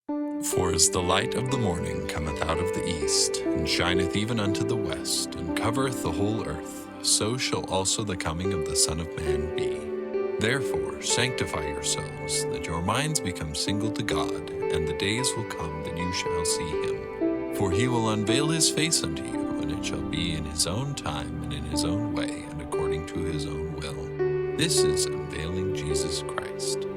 For as the light of the morning cometh out of the east, and shineth even unto the west, and covereth the whole earth, so shall also the coming of the Son of Man be. Therefore sanctify yourselves, that your minds become single to God, and the days will come that you shall see him. For he will unveil his face unto you, and it shall be in his own time, and in his own way, and according to his own will. This is Unveiling Jesus Christ.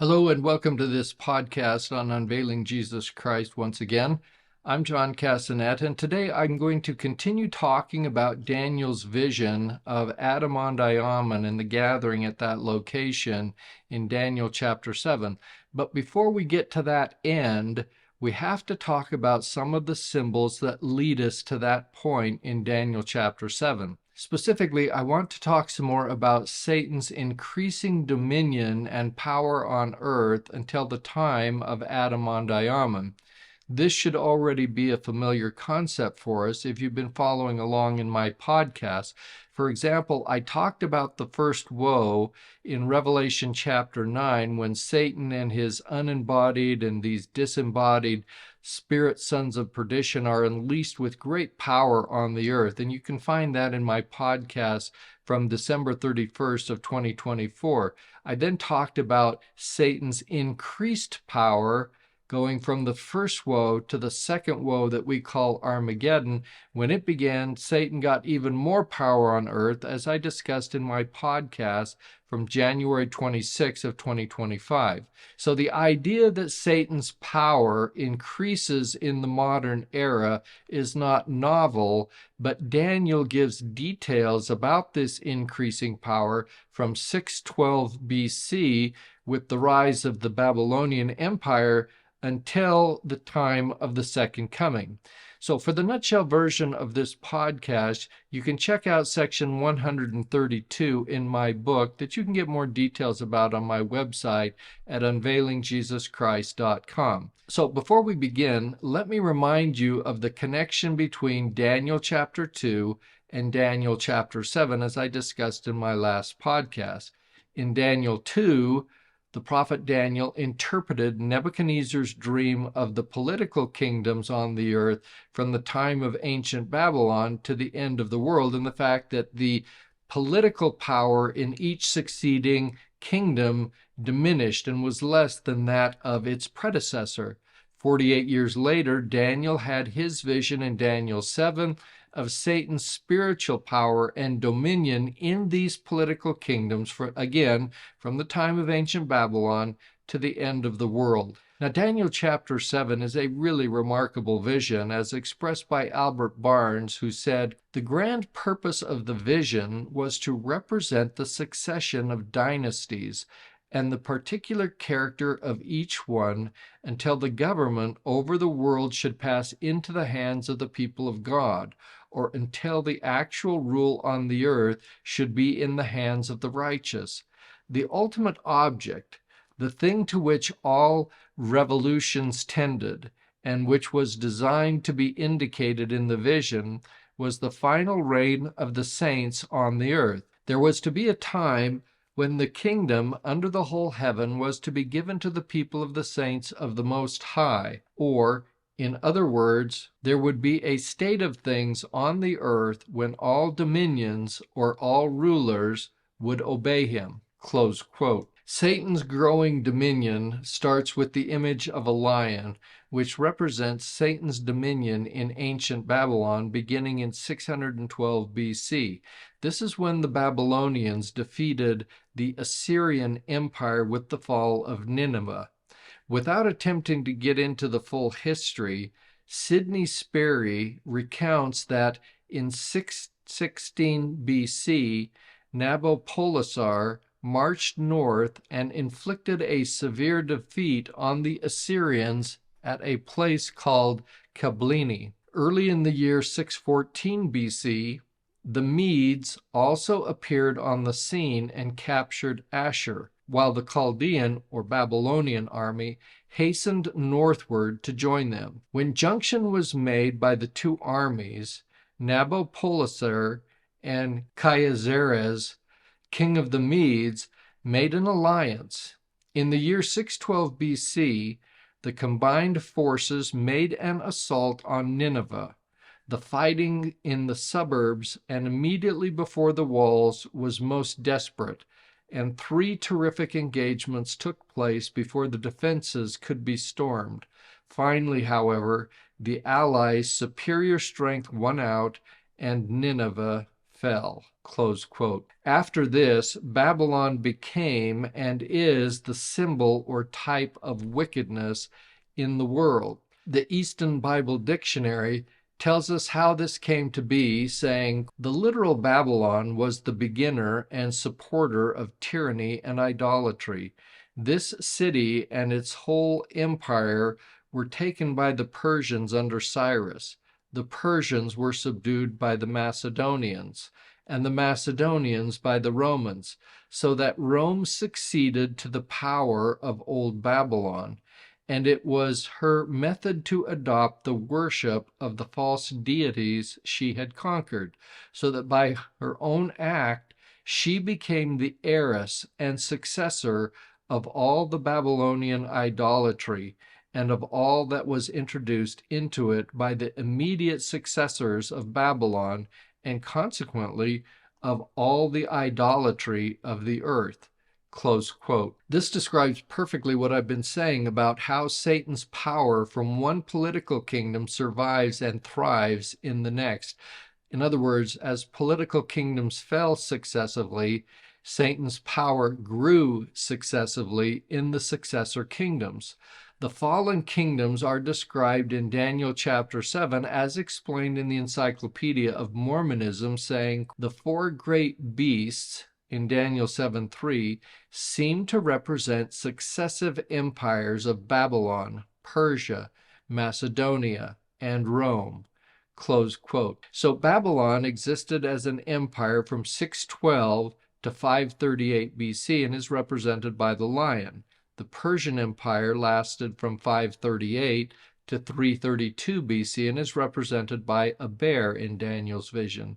Hello and welcome to this podcast on Unveiling Jesus Christ once again. I'm John Castanet, and today I'm going to continue talking about Daniel's vision of Adam-ondi-Ahman and the gathering at that location in Daniel chapter 7. But before we get to that end, we have to talk about some of the symbols that lead us to that point in Daniel chapter 7. Specifically, I want to talk some more about Satan's increasing dominion and power on earth until the time of Adam-ondi-Ahman. This should already be a familiar concept for us if you've been following along in my podcast. For example, I talked about the first woe in Revelation chapter 9 when Satan and his unembodied and these disembodied spirit sons of perdition are unleashed with great power on the earth. And you can find that in my podcast from December 31st of 2024. I then talked about Satan's increased power going from the first woe to the second woe that we call Armageddon. When it began, Satan got even more power on earth, as I discussed in my podcast from January 26 of 2025. So the idea that Satan's power increases in the modern era is not novel, but Daniel gives details about this increasing power from 612 BC with the rise of the Babylonian Empire until the time of the second coming. So for the nutshell version of this podcast, you can check out section 132 in my book that you can get more details about on my website at unveilingjesuschrist.com. So before we begin, let me remind you of the connection between Daniel chapter 2 and Daniel chapter 7 as I discussed in my last podcast. In Daniel 2, the prophet Daniel interpreted Nebuchadnezzar's dream of the political kingdoms on the earth from the time of ancient Babylon to the end of the world, and the fact that the political power in each succeeding kingdom diminished and was less than that of its predecessor. 48 years later, Daniel had his vision in Daniel 7 of Satan's spiritual power and dominion in these political kingdoms, from the time of ancient Babylon to the end of the world. Now, Daniel chapter 7 is a really remarkable vision, as expressed by Albert Barnes, who said, "The grand purpose of the vision was to represent the succession of dynasties and the particular character of each one until the government over the world should pass into the hands of the people of God, or until the actual rule on the earth should be in the hands of the righteous. The ultimate object, the thing to which all revolutions tended, and which was designed to be indicated in the vision, was the final reign of the saints on the earth. There was to be a time when the kingdom under the whole heaven was to be given to the people of the saints of the Most High, or, in other words, there would be a state of things on the earth when all dominions or all rulers would obey him." Close quote. Satan's growing dominion starts with the image of a lion, which represents Satan's dominion in ancient Babylon beginning in 612 BC. This is when the Babylonians defeated the Assyrian Empire with the fall of Nineveh. Without attempting to get into the full history, Sidney Sperry recounts that in 616 BC, Nabopolassar marched north and inflicted a severe defeat on the Assyrians at a place called Kablini. Early in the year 614 BC, the Medes also appeared on the scene and captured Ashur, while the Chaldean or Babylonian army hastened northward to join them. When junction was made by the two armies, Nabopolassar and Cyaxares, king of the Medes, made an alliance. In the year 612 BC, the combined forces made an assault on Nineveh. The fighting in the suburbs and immediately before the walls was most desperate, and 3 terrific engagements took place before the defenses could be stormed. Finally, however, the Allies' superior strength won out, and Nineveh fell. Close quote. After this, Babylon became and is the symbol or type of wickedness in the world. The Easton Bible Dictionary tells us how this came to be, saying, the literal Babylon was the beginner and supporter of tyranny and idolatry. This city and its whole empire were taken by the Persians under Cyrus. The Persians were subdued by the Macedonians, and the Macedonians by the Romans, so that Rome succeeded to the power of Old Babylon. And it was her method to adopt the worship of the false deities she had conquered, so that by her own act she became the heiress and successor of all the Babylonian idolatry and of all that was introduced into it by the immediate successors of Babylon, and consequently of all the idolatry of the earth. Close quote. This describes perfectly what I've been saying about how Satan's power from one political kingdom survives and thrives in the next. In other words, as political kingdoms fell successively, Satan's power grew successively in the successor kingdoms. The fallen kingdoms are described in Daniel chapter 7 as explained in the Encyclopedia of Mormonism, saying the 4 great beasts in Daniel 7:3 seem to represent successive empires of Babylon, Persia, Macedonia, and Rome. Close quote. So Babylon existed as an empire from 612 to 538 BC and is represented by the lion. The Persian Empire lasted from 538 to 332 BC and is represented by a bear in Daniel's vision.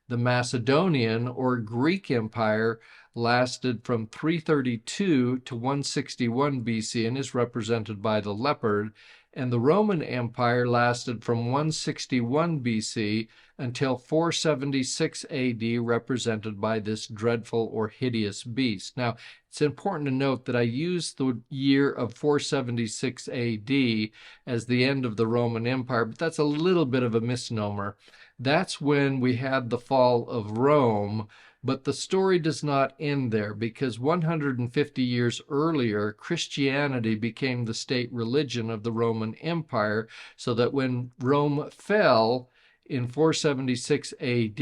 The Macedonian or Greek Empire lasted from 332 to 161 BC and is represented by the leopard, and the Roman Empire lasted from 161 BC until 476 AD, represented by this dreadful or hideous beast. Now, it's important to note that I use the year of 476 AD as the end of the Roman Empire, but that's a little bit of a misnomer. That's when we had the fall of Rome, but the story does not end there, because 150 years earlier, Christianity became the state religion of the Roman Empire, so that when Rome fell in 476 AD,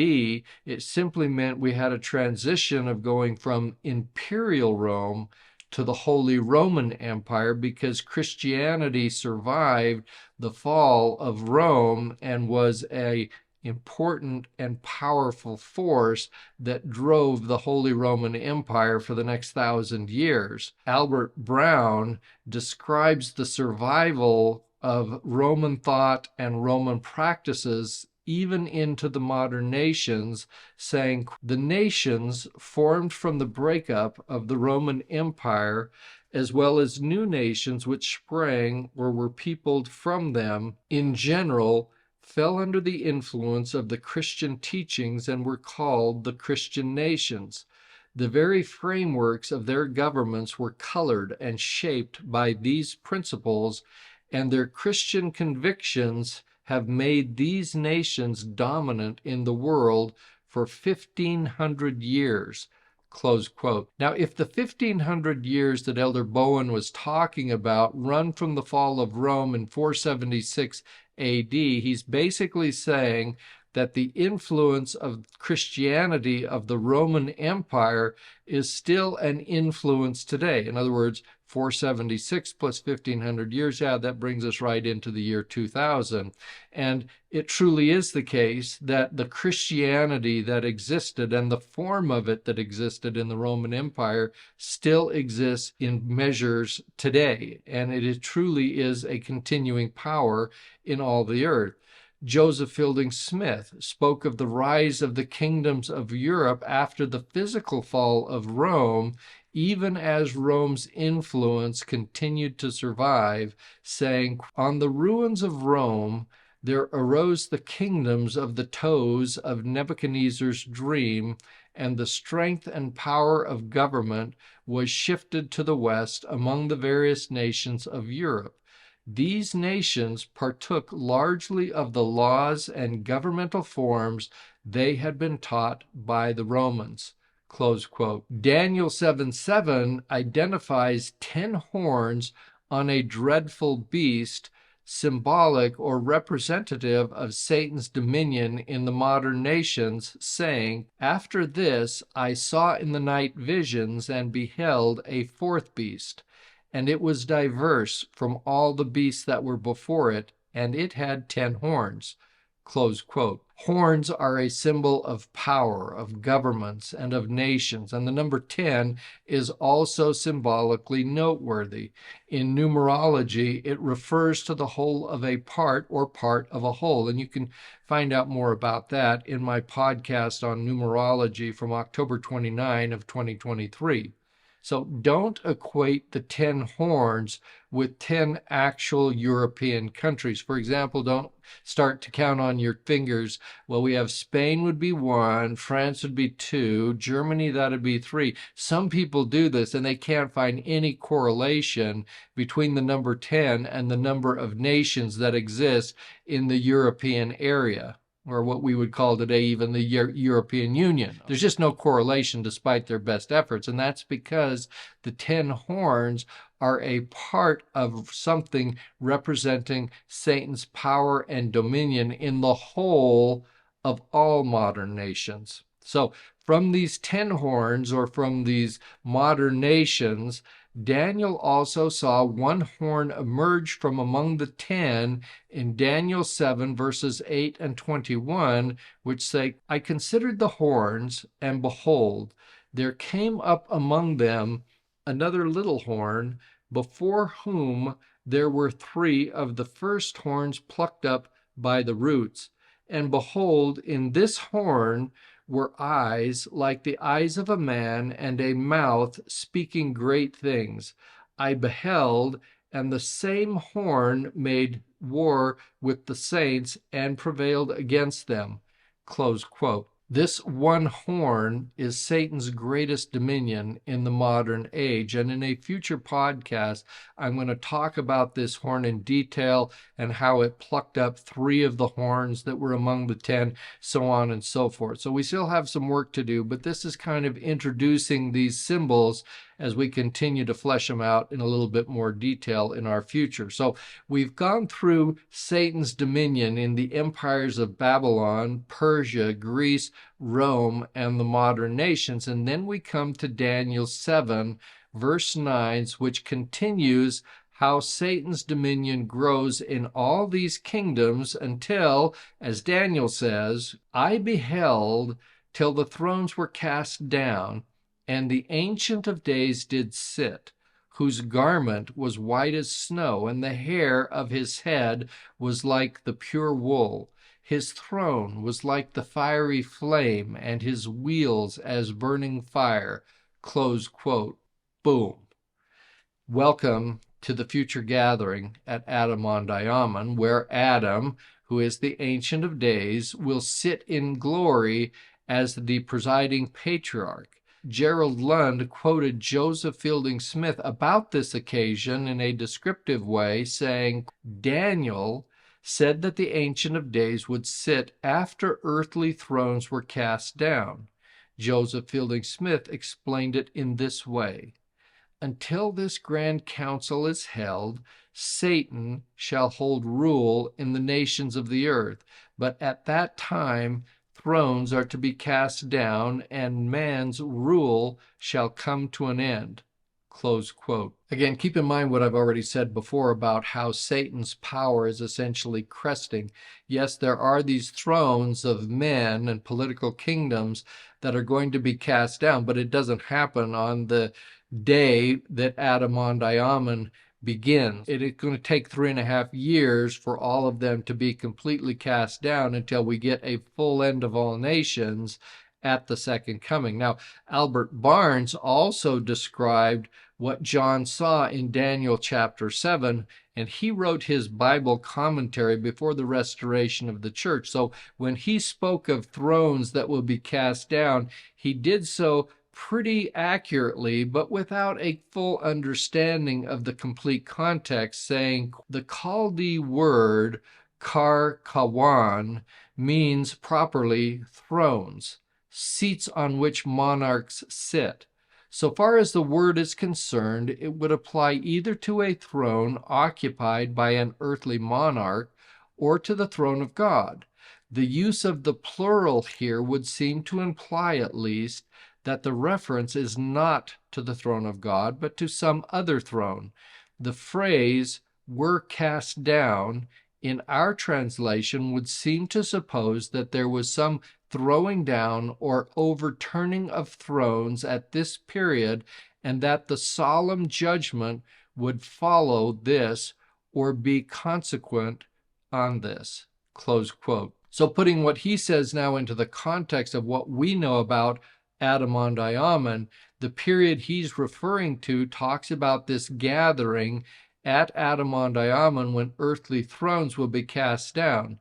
it simply meant we had a transition of going from imperial Rome to the Holy Roman Empire, because Christianity survived the fall of Rome and was an important and powerful force that drove the Holy Roman Empire for the next 1,000 years. Albert Brown describes the survival of Roman thought and Roman practices even into the modern nations, saying, the nations formed from the breakup of the Roman Empire, as well as new nations which sprang or were peopled from them, in general, fell under the influence of the Christian teachings and were called the Christian nations. The very frameworks of their governments were colored and shaped by these principles, and their Christian convictions have made these nations dominant in the world for 1,500 years. Close quote. Now, if the 1,500 years that Elder Bowen was talking about run from the fall of Rome in 476 AD, he's basically saying that the influence of Christianity of the Roman Empire is still an influence today. In other words, 476 plus 1,500 years, that brings us right into the year 2000. And it truly is the case that the Christianity that existed and the form of it that existed in the Roman Empire still exists in measures today. And it truly is a continuing power in all the earth. Joseph Fielding Smith spoke of the rise of the kingdoms of Europe after the physical fall of Rome even as Rome's influence continued to survive, saying, "On the ruins of Rome there arose the kingdoms of the toes of Nebuchadnezzar's dream, and the strength and power of government was shifted to the west among the various nations of Europe. These nations partook largely of the laws and governmental forms they had been taught by the Romans." Close quote. Daniel 7:7 identifies 10 horns on a dreadful beast, symbolic or representative of Satan's dominion in the modern nations, saying, "After this I saw in the night visions, and beheld a fourth beast, and it was diverse from all the beasts that were before it, and it had 10 horns." Close quote. Horns are a symbol of power, of governments, and of nations, and the number 10 is also symbolically noteworthy. In numerology, it refers to the whole of a part or part of a whole, and you can find out more about that in my podcast on numerology from October 29 of 2023. So don't equate the 10 horns with 10 actual European countries. For example, don't start to count on your fingers. Well, we have Spain would be 1, France would be 2, Germany, that would be 3. Some people do this and they can't find any correlation between the number 10 and the number of nations that exist in the European area, or what we would call today even the European Union. There's just no correlation despite their best efforts, and that's because the 10 horns are a part of something representing Satan's power and dominion in the whole of all modern nations. So from these 10 horns, or from these modern nations, Daniel also saw one horn emerge from among the 10 in Daniel 7, verses 8 and 21, which say, "I considered the horns, and behold, there came up among them another little horn, before whom there were 3 of the first horns plucked up by the roots. And behold, in this horn were eyes like the eyes of a man, and a mouth speaking great things. I beheld, and the same horn made war with the saints and prevailed against them." Close quote. This one horn is Satan's greatest dominion in the modern age. And in a future podcast, I'm going to talk about this horn in detail and how it plucked up 3 of the horns that were among the 10, so on and so forth. So we still have some work to do, but this is kind of introducing these symbols as we continue to flesh them out in a little bit more detail in our future. So we've gone through Satan's dominion in the empires of Babylon, Persia, Greece, Rome, and the modern nations. And then we come to Daniel 7, verse 9, which continues how Satan's dominion grows in all these kingdoms until, as Daniel says, "I beheld till the thrones were cast down, and the Ancient of Days did sit, whose garment was white as snow, and the hair of his head was like the pure wool. His throne was like the fiery flame, and his wheels as burning fire." Close quote. Boom. Welcome to the future gathering at Adam-ondi-Ahman, where Adam, who is the Ancient of Days, will sit in glory as the presiding patriarch. Gerald Lund quoted Joseph Fielding Smith about this occasion in a descriptive way, saying, "Daniel said that the Ancient of Days would sit after earthly thrones were cast down." Joseph Fielding Smith explained it in this way: "Until this grand council is held, Satan shall hold rule in the nations of the earth, but at that time thrones are to be cast down, and man's rule shall come to an end." Close quote. Again, keep in mind what I've already said before about how Satan's power is essentially cresting. Yes, there are these thrones of men and political kingdoms that are going to be cast down, but it doesn't happen on the day that Adam-ondi-Ahman begins. It is going to take 3.5 years for all of them to be completely cast down until we get a full end of all nations, at the second coming. Now, Albert Barnes also described what John saw in Daniel chapter 7, and he wrote his Bible commentary before the restoration of the church. So when he spoke of thrones that will be cast down, he did so pretty accurately, but without a full understanding of the complete context, saying the Chaldee word Kar-Kawan means properly thrones, seats on which monarchs sit. So far as the word is concerned, it would apply either to a throne occupied by an earthly monarch or to the throne of God. The use of the plural here would seem to imply, at least, that the reference is not to the throne of God, but to some other throne. The phrase, were cast down, in our translation would seem to suppose that there was some throwing down or overturning of thrones at this period, and that the solemn judgment would follow this or be consequent on this. Close quote. So putting what he says now into the context of what we know about Adam-ondi-Ahman, the period he's referring to talks about this gathering at Adam-ondi-Ahman when earthly thrones will be cast down.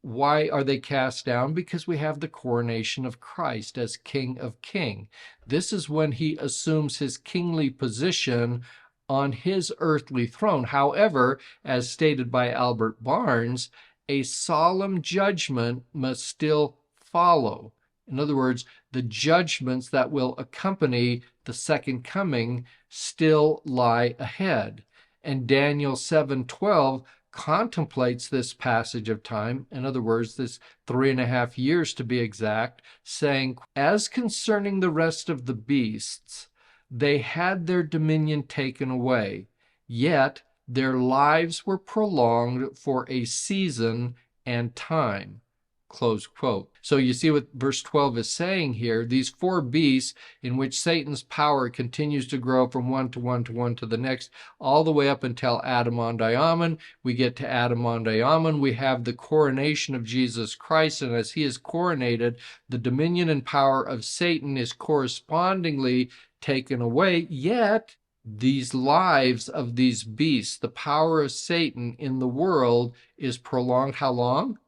Why are they cast down? Because we have the coronation of Christ as King of Kings. This is when he assumes his kingly position on his earthly throne. However, as stated by Albert Barnes, a solemn judgment must still follow. In other words, the judgments that will accompany the second coming still lie ahead. And Daniel 7:12 contemplates this passage of time, in other words, this 3.5 years to be exact, saying, as concerning the rest of the beasts, they had their dominion taken away, yet their lives were prolonged for a season and time. Close quote. So you see what verse 12 is saying here. These four beasts in which Satan's power continues to grow from one to one to one to the next, all the way up until Adam-ondi-Ahman. We get to Adam-ondi-Ahman. We have the coronation of Jesus Christ, and as he is coronated, the dominion and power of Satan is correspondingly taken away. Yet these lives of these beasts, the power of Satan in the world, is prolonged how long?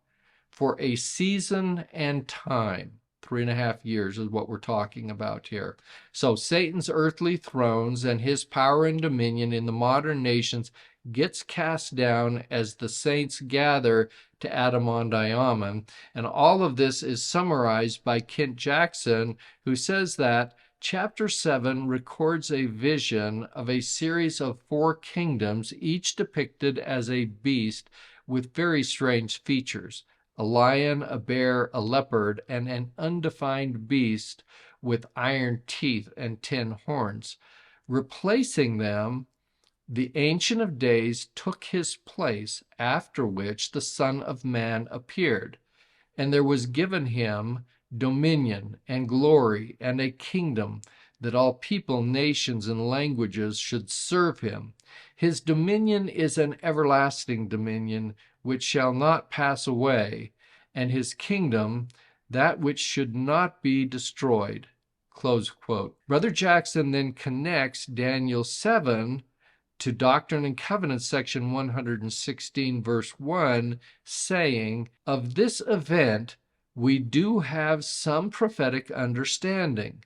For a season and time. 3.5 years is what we're talking about here. So Satan's earthly thrones and his power and dominion in the modern nations gets cast down as the saints gather to Adam-ondi-Ahman. And all of this is summarized by Kent Jackson, who says that Chapter 7 records a vision of a series of 4 kingdoms, each depicted as a beast with very strange features. A lion, a bear, a leopard, and an undefined beast with iron teeth and 10 horns. Replacing them, the Ancient of Days took his place, after which the Son of Man appeared. And there was given him dominion and glory and a kingdom, that all people, nations, and languages should serve him. His dominion is an everlasting dominion, which shall not pass away, and his kingdom that which should not be destroyed. Close quote. Brother Jackson then connects Daniel 7 to Doctrine and Covenants, section 116, verse 1, saying, of this event we do have some prophetic understanding.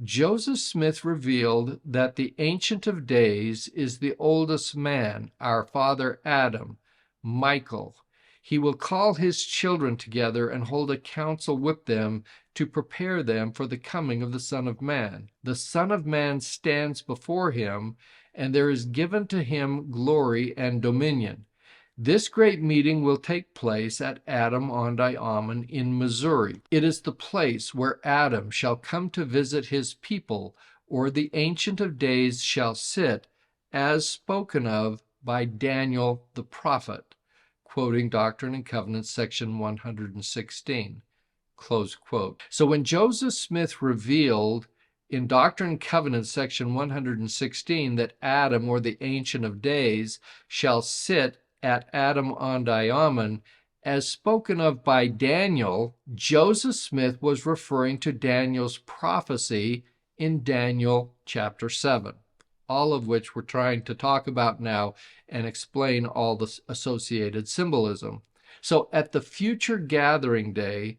Joseph Smith revealed that the Ancient of Days is the oldest man, our father Adam, Michael. He will call his children together and hold a council with them to prepare them for the coming of the Son of Man. The Son of Man stands before him, and there is given to him glory and dominion. This great meeting will take place at Adam-ondi-Ahman in Missouri. It is the place where Adam shall come to visit his people, or the Ancient of Days shall sit, as spoken of by Daniel the prophet, quoting Doctrine and Covenants, section 116. Close quote. So when Joseph Smith revealed in Doctrine and Covenants, section 116, that Adam, or the Ancient of Days, shall sit at Adam-ondi-Ahman, As spoken of by Daniel, Joseph Smith was referring to Daniel's prophecy in Daniel chapter 7, all of which we're trying to talk about now and explain all the associated symbolism. So at the future gathering day,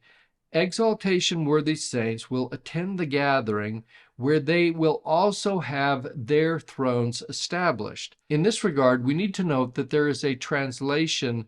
exaltation-worthy saints will attend the gathering where they will also have their thrones established. In this regard, we need to note that there is a translation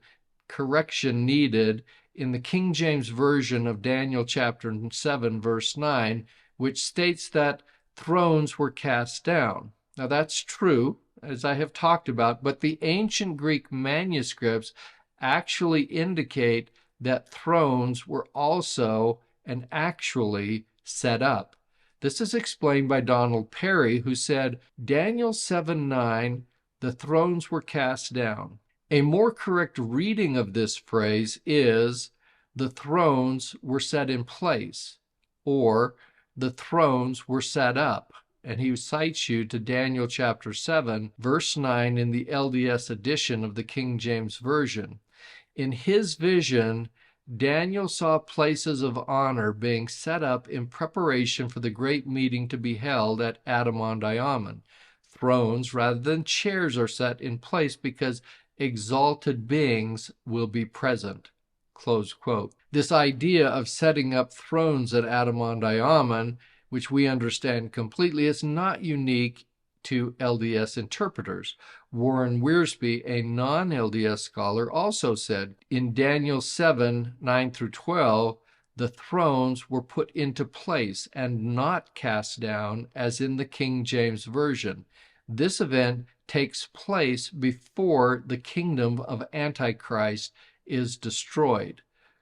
correction needed in the King James Version of Daniel chapter 7, verse 9, which states that thrones were cast down. Now that's true, as I have talked about, but the ancient Greek manuscripts actually indicate that thrones were also and actually set up. This is explained by Donald Perry, who said, Daniel 7:9, the thrones were cast down. A more correct reading of this phrase is, the thrones were set in place, or the thrones were set up. And he cites you to Daniel chapter 7, verse 9 in the LDS edition of the King James Version. In his vision, Daniel saw places of honor being set up in preparation for the great meeting to be held at Adam-ondi-Ahman. Thrones rather than chairs are set in place because exalted beings will be present. Close quote. This idea of setting up thrones at Adam-ondi-Ahman, which we understand completely, is not unique to LDS interpreters. Warren Wiersbe, a non-LDS scholar, also said, in Daniel 7, 9 through 12, the thrones were put into place and not cast down as in the King James Version. This event takes place before the kingdom of Antichrist is destroyed.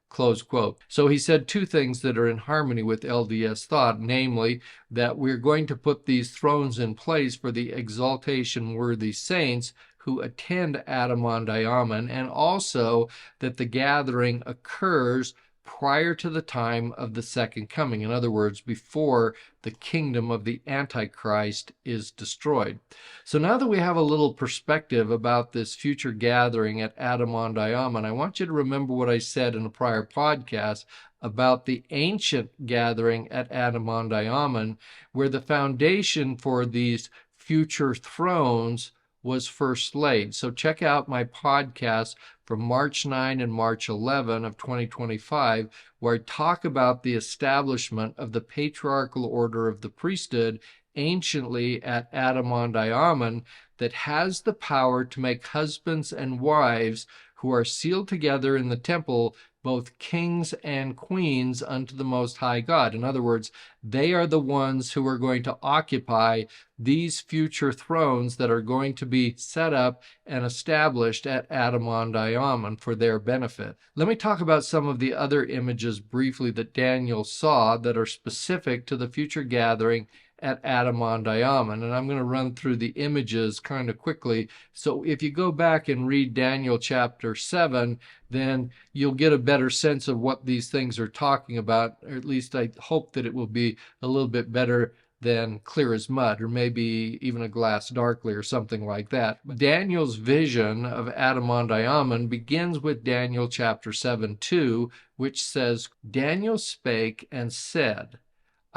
Close quote. So he said two things that are in harmony with LDS thought, namely that we're going to put these thrones in place for the exaltation-worthy saints who attend Adam-ondi-Ahman, and also that the gathering occurs prior to the time of the second coming. In other words, before the kingdom of the Antichrist is destroyed. So now that we have a little perspective about this future gathering at Adam-ondi-Ahman, I want you to remember what I said in a prior podcast about the ancient gathering at Adam-ondi-Ahman, where the foundation for these future thrones was first laid. So check out my podcast from March 9 and March 11 of 2025, where I talk about the establishment of the patriarchal order of the priesthood anciently at Adam-ondi-Ahman that has the power to make husbands and wives who are sealed together in the temple both kings and queens unto the Most High God. In other words, they are the ones who are going to occupy these future thrones that are going to be set up and established at Adam-ondi-Ahman for their benefit. Let me talk about some of the other images briefly that Daniel saw that are specific to the future gathering at Adam-ondi-Ahman, and I'm going to run through the images kind of quickly. So if you go back and read Daniel chapter 7, then you'll get a better sense of what these things are talking about, or at least I hope that it will be a little bit better than clear as mud, or maybe even a glass darkly or something like that. Daniel's vision of Adam-ondi-Ahman begins with Daniel chapter 7:2, which says, Daniel spake and said,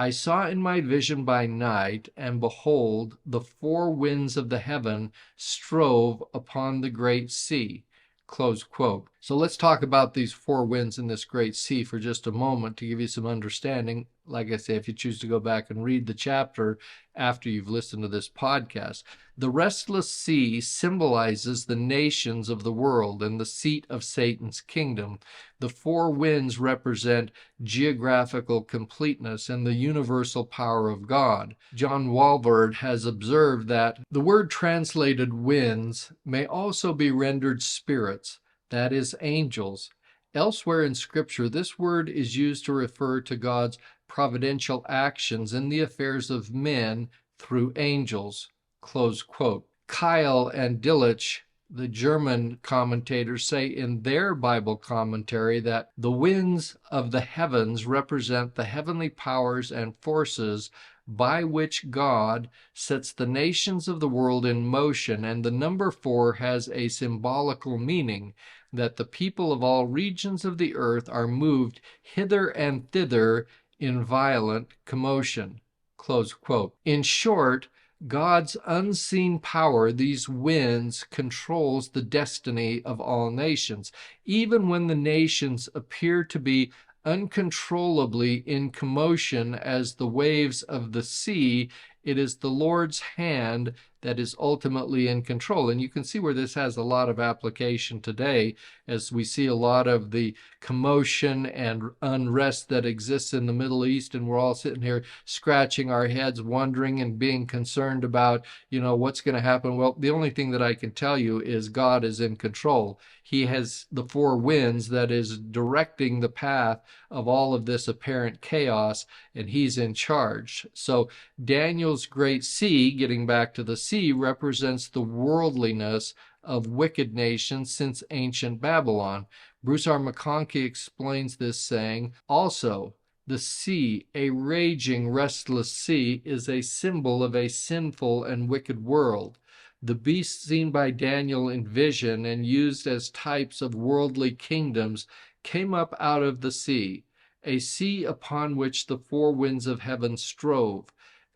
I saw in my vision by night, and behold, the four winds of the heaven strove upon the great sea. Close quote. So let's talk about these four winds in this great sea for just a moment to give you some understanding. Like I say, if you choose to go back and read the chapter after you've listened to this podcast. The restless sea symbolizes the nations of the world and the seat of Satan's kingdom. The four winds represent geographical completeness and the universal power of God. John Walvoord has observed that the word translated winds may also be rendered spirits, that is, angels. Elsewhere in Scripture, this word is used to refer to God's providential actions in the affairs of men through angels. Close quote. Kyle and Dillich, the German commentators, say in their Bible commentary that the winds of the heavens represent the heavenly powers and forces by which God sets the nations of the world in motion. And the number 4 has a symbolical meaning, that the people of all regions of the earth are moved hither and thither in violent commotion. Close quote. In short, God's unseen power, these winds, controls the destiny of all nations. Even when the nations appear to be uncontrollably in commotion as the waves of the sea, it is the Lord's hand that is ultimately in control. And you can see where this has a lot of application today, as we see a lot of the commotion and unrest that exists in the Middle East, and we're all sitting here scratching our heads, wondering and being concerned about, what's going to happen. Well, the only thing that I can tell you is God is in control. He has the 4 winds that is directing the path of all of this apparent chaos, and he's in charge. So Daniel's great sea, getting back to the sea, represents the worldliness of wicked nations since ancient Babylon. Bruce R. McConkie explains this, saying, also, the sea, a raging, restless sea, is a symbol of a sinful and wicked world. The beasts seen by Daniel in vision and used as types of worldly kingdoms came up out of the sea, a sea upon which the 4 winds of heaven strove.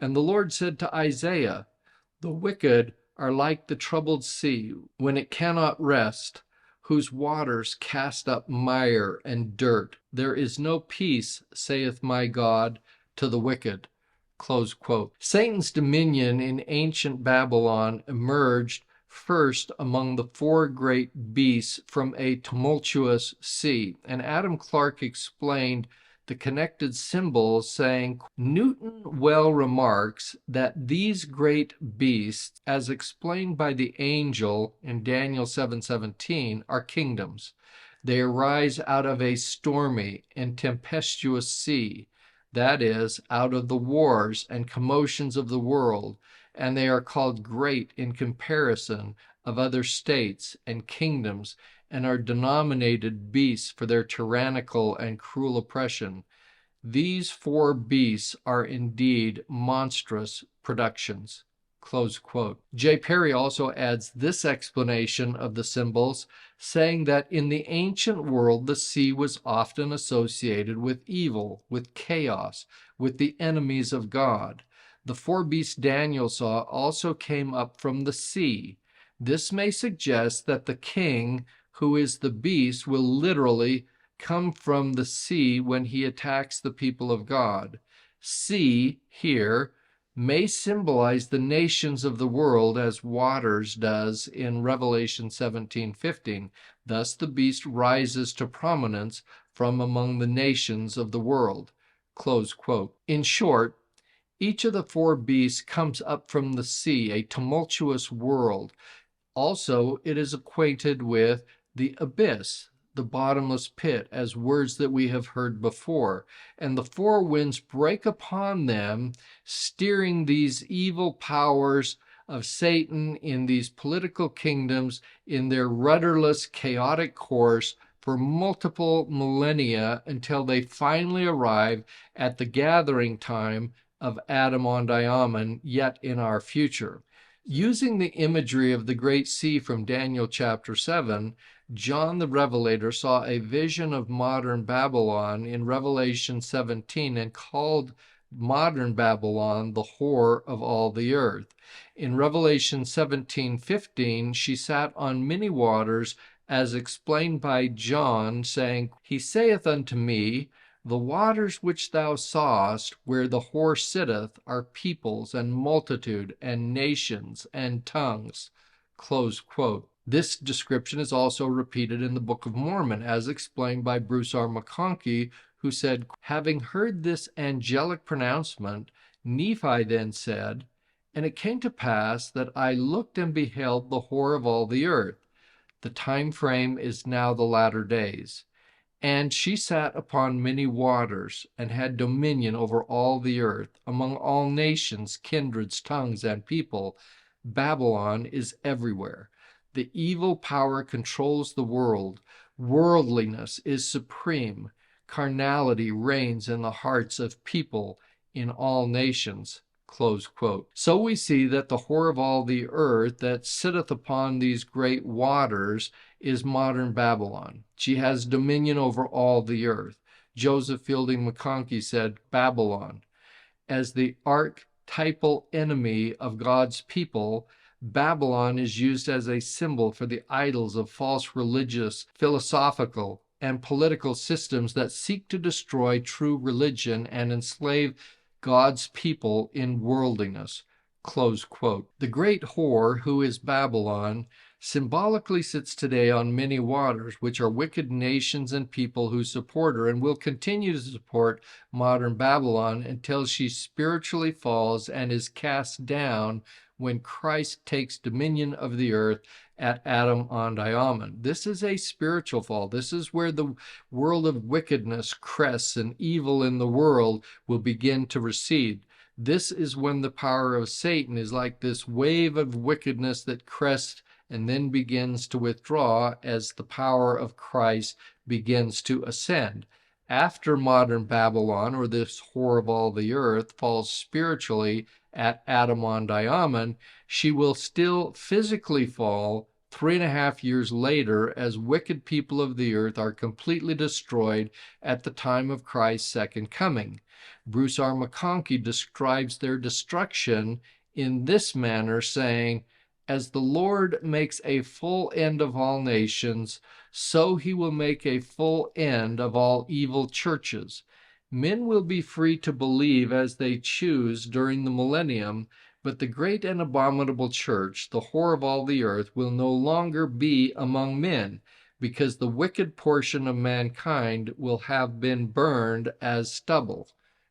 And the Lord said to Isaiah, the wicked are like the troubled sea when it cannot rest, whose waters cast up mire and dirt. There is no peace, saith my God, to the wicked. Close quote. Satan's dominion in ancient Babylon emerged first among the 4 great beasts from a tumultuous sea. And Adam Clarke explained the connected symbols, saying, Newton well remarks that these great beasts, as explained by the angel in Daniel 7:17, are kingdoms. They arise out of a stormy and tempestuous sea, that is, out of the wars and commotions of the world, and they are called great in comparison of other states and kingdoms, and are denominated beasts for their tyrannical and cruel oppression. These 4 beasts are indeed monstrous productions. Close quote. J. Perry also adds this explanation of the symbols, saying that in the ancient world the sea was often associated with evil, with chaos, with the enemies of God. The 4 beasts Daniel saw also came up from the sea. This may suggest that the king, who is the beast, will literally come from the sea when he attacks the people of God. Sea, here, may symbolize the nations of the world, as waters does in Revelation 17:15. Thus the beast rises to prominence from among the nations of the world. Close quote. In short, each of the 4 beasts comes up from the sea, a tumultuous world. Also, it is acquainted with the abyss, the bottomless pit, as words that we have heard before. And the 4 winds break upon them, steering these evil powers of Satan in these political kingdoms in their rudderless, chaotic course for multiple millennia until they finally arrive at the gathering time of Adam-ondi-Ahman, yet in our future. Using the imagery of the great sea from Daniel chapter 7, John the Revelator saw a vision of modern Babylon in Revelation 17 and called modern Babylon the whore of all the earth. In Revelation 17:15, she sat on many waters, as explained by John, saying, He saith unto me, The waters which thou sawest, where the whore sitteth, are peoples and multitude and nations and tongues. Close quote. This description is also repeated in the Book of Mormon, as explained by Bruce R. McConkie, who said, having heard this angelic pronouncement, Nephi then said, And it came to pass that I looked and beheld the whore of all the earth. The time frame is now the latter days. And she sat upon many waters, and had dominion over all the earth, among all nations, kindreds, tongues, and people. Babylon is everywhere. The evil power controls the world. Worldliness is supreme. Carnality reigns in the hearts of people. in all nations." Close quote. So we see that the whore of all the earth that sitteth upon these great waters is modern Babylon. She has dominion over all the earth. Joseph Fielding McConkie said, Babylon, as the archetypal enemy of God's people, Babylon is used as a symbol for the idols of false religious, philosophical, and political systems that seek to destroy true religion and enslave God's people in worldliness. Close quote. The great whore, who is Babylon, symbolically sits today on many waters, which are wicked nations and people who support her and will continue to support modern Babylon until she spiritually falls and is cast down when Christ takes dominion of the earth at Adam-ondi-Ahman. This is a spiritual fall. This is where the world of wickedness crests and evil in the world will begin to recede. This is when the power of Satan is like this wave of wickedness that crests and then begins to withdraw as the power of Christ begins to ascend. After modern Babylon, or this whore of all the earth, falls spiritually at Adam-ondi-Ahman, she will still physically fall 3.5 years later as wicked people of the earth are completely destroyed at the time of Christ's second coming. Bruce R. McConkie describes their destruction in this manner, saying, "As the Lord makes a full end of all nations, so he will make a full end of all evil churches. Men will be free to believe as they choose during the millennium, but the great and abominable church, the whore of all the earth, will no longer be among men, because the wicked portion of mankind will have been burned as stubble."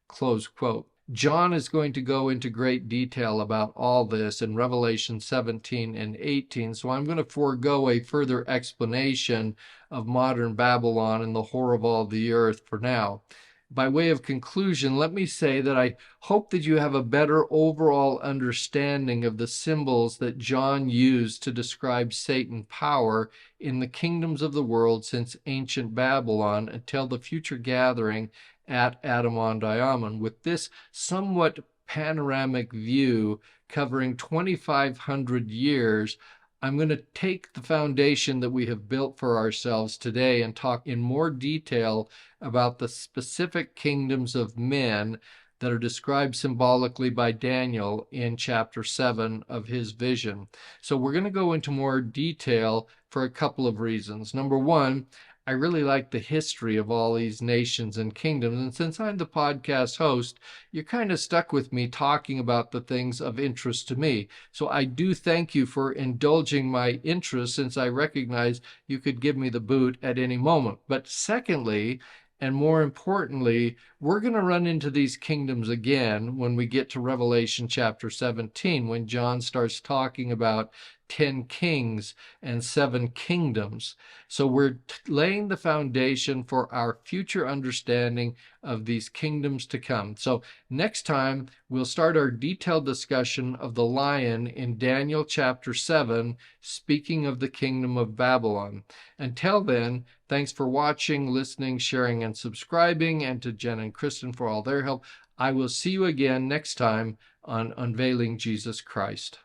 Close quote. John is going to go into great detail about all this in Revelation 17 and 18, so I'm going to forego a further explanation of modern Babylon and the whore of all the earth for now. By way of conclusion, let me say that I hope that you have a better overall understanding of the symbols that John used to describe Satan's power in the kingdoms of the world since ancient Babylon until the future gathering at Adam-ondi-Ahman. With this somewhat panoramic view covering 2,500 years, I'm going to take the foundation that we have built for ourselves today and talk in more detail about the specific kingdoms of men that are described symbolically by Daniel in chapter 7 of his vision. So we're going to go into more detail for a couple of reasons. Number one, I really like the history of all these nations and kingdoms, and since I'm the podcast host, you're kind of stuck with me talking about the things of interest to me. So I do thank you for indulging my interest, since I recognize you could give me the boot at any moment. But secondly, and more importantly, we're going to run into these kingdoms again when we get to Revelation chapter 17, when John starts talking about 10 kings and 7 kingdoms. So we're laying the foundation for our future understanding of these kingdoms to come. So next time, we'll start our detailed discussion of the lion in Daniel chapter 7, speaking of the kingdom of Babylon. Until then, thanks for watching, listening, sharing, and subscribing, and to Jen and Kristen for all their help. I will see you again next time on Unveiling Jesus Christ.